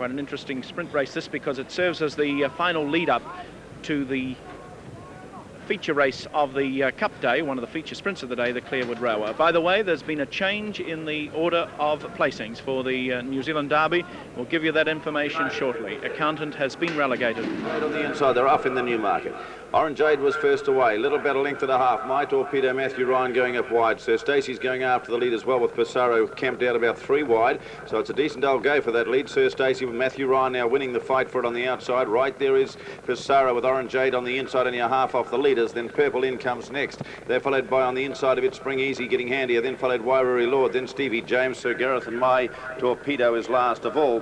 Quite an interesting sprint race this, because it serves as the final lead-up to the feature race of the Cup Day, one of the feature sprints of the day, the Clearwood Railway. By the way, there's been a change in the order of placings for the New Zealand Derby. We'll give you that information shortly. Accountant has been relegated. Right on the inside, they're off in the Newmarket. Orange Jade was first away, little better length and a half. My Torpedo, Matthew Ryan going up wide. Sirstaci's going after the lead as well, with Pesaro camped out about 3 wide. So it's a decent old go for that lead. Sirstaci with Matthew Ryan now winning the fight for it on the outside. Right there is Pesaro with Orange Jade on the inside, only a half off the leaders. Then Purple In comes next. They're followed by, on the inside of it, Spring Easy getting handier. Then followed Wairere Lord. Then Stevie James, Sir Gareth, and My Torpedo is last of all.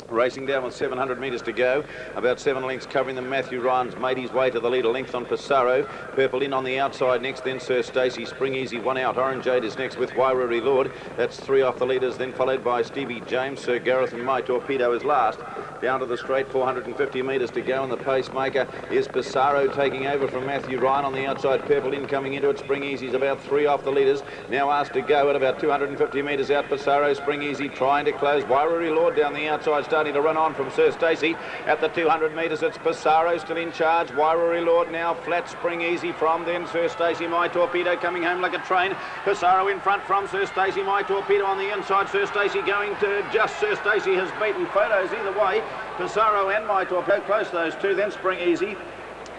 Racing down with 700 metres to go. About 7 lengths covering them. Matthew Ryan's made his way to the lead, a length on Pesaro. Purple In on the outside next, then Sirstaci. Spring Easy 1 out. Orange Jade is next with Wairere Lord. That's 3 off the leaders, then followed by Stevie James, Sir Gareth, and My Torpedo is last. Down to the straight, 450 metres to go, and the pacemaker is Pesaro taking over from Matthew Ryan on the outside. Purple In coming into it. Spring Easy's about 3 off the leaders. Now asked to go at about 250 metres out. Pesaro, Spring Easy trying to close. Wairere Lord down the outside, starting to run on from Sirstaci. At the 200 metres, it's Pesaro still in charge. Wairere Lord now flat. Spring Easy from then Sirstaci. My Torpedo coming home like a train. Pesaro in front from Sirstaci. My Torpedo on the inside. Sirstaci going to just Sirstaci has beaten photos either way. Pesaro and My Torpedo close, those two. Then Spring Easy.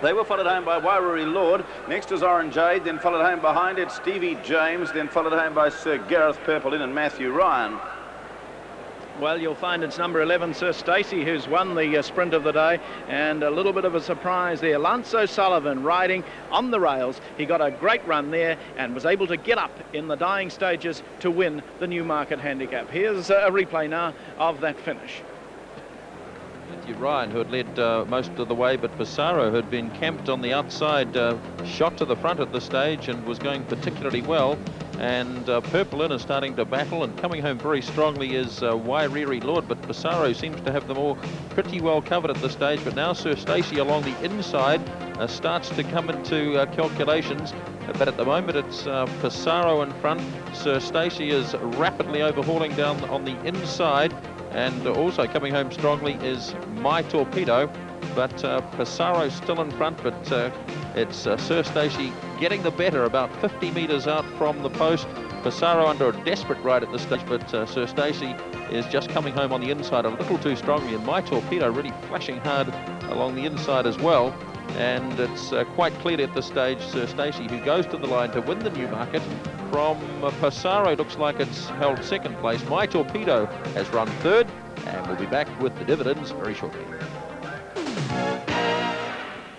They were followed home by Wairere Lord. Next is Orange Jade, then followed home behind it Stevie James, then followed home by Sir Gareth, Purple In, and Matthew Ryan. Well, you'll find it's number 11, Sirstaci, who's won the sprint of the day, and a little bit of a surprise there. Lance O'Sullivan riding on the rails. He got a great run there and was able to get up in the dying stages to win the Newmarket Handicap. Here's a replay now of that finish. Matthew Ryan, who had led most of the way, but Pesaro had been camped on the outside, shot to the front at the stage and was going particularly well. And Purple In is starting to battle, and coming home very strongly is Wairere Lord, but Pesaro seems to have them all pretty well covered at this stage. But now Sirstaci along the inside starts to come into calculations, but at the moment it's Pesaro in front. Sirstaci is rapidly overhauling down on the inside, and also coming home strongly is My Torpedo, but Pesaro still in front, but it's Sirstaci getting the better, about 50 metres out from the post. Pesaro under a desperate ride at this stage, but Sirstaci is just coming home on the inside a little too strongly, and My Torpedo really flashing hard along the inside as well. And it's quite clear at this stage Sirstaci, who goes to the line to win the Newmarket. From Pesaro, looks like it's held second place. My Torpedo has run third, and we'll be back with the dividends very shortly.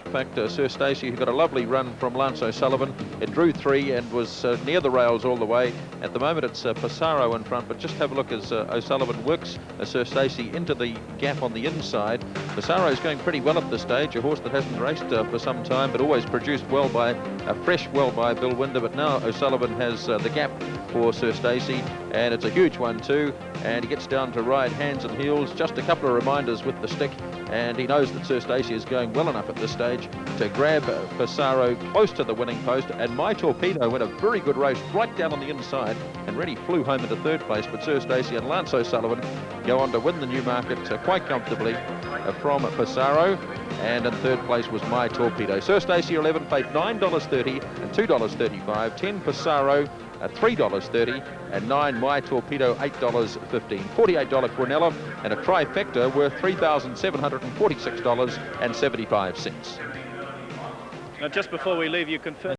In fact, Sirstaci, who got a lovely run from Lance O'Sullivan, it drew 3 and was near the rails all the way. At the moment it's Pesaro in front, but just have a look as O'Sullivan works Sirstaci into the gap on the inside. Pesaro is going pretty well at this stage, a horse that hasn't raced for some time, but always produced well by fresh well by Bill Winder. But now O'Sullivan has the gap for Sirstaci, and it's a huge one too, and he gets down to ride hands and heels. Just a couple of reminders with the stick, and he knows that Sirstaci is going well enough at this stage to grab Pesaro close to the winning post. And My Torpedo went a very good race right down on the inside and really flew home into third place, but Sirstaci and Lance O'Sullivan go on to win the Newmarket quite comfortably from Pesaro, and in third place was My Torpedo. Sirstaci 11 paid $9.30 and $2.35, 10 Pesaro $3.30, and 9 My Torpedo $8.15, $48 Cornella, and a trifecta worth $3,746.75. Now, just before we leave, you confirm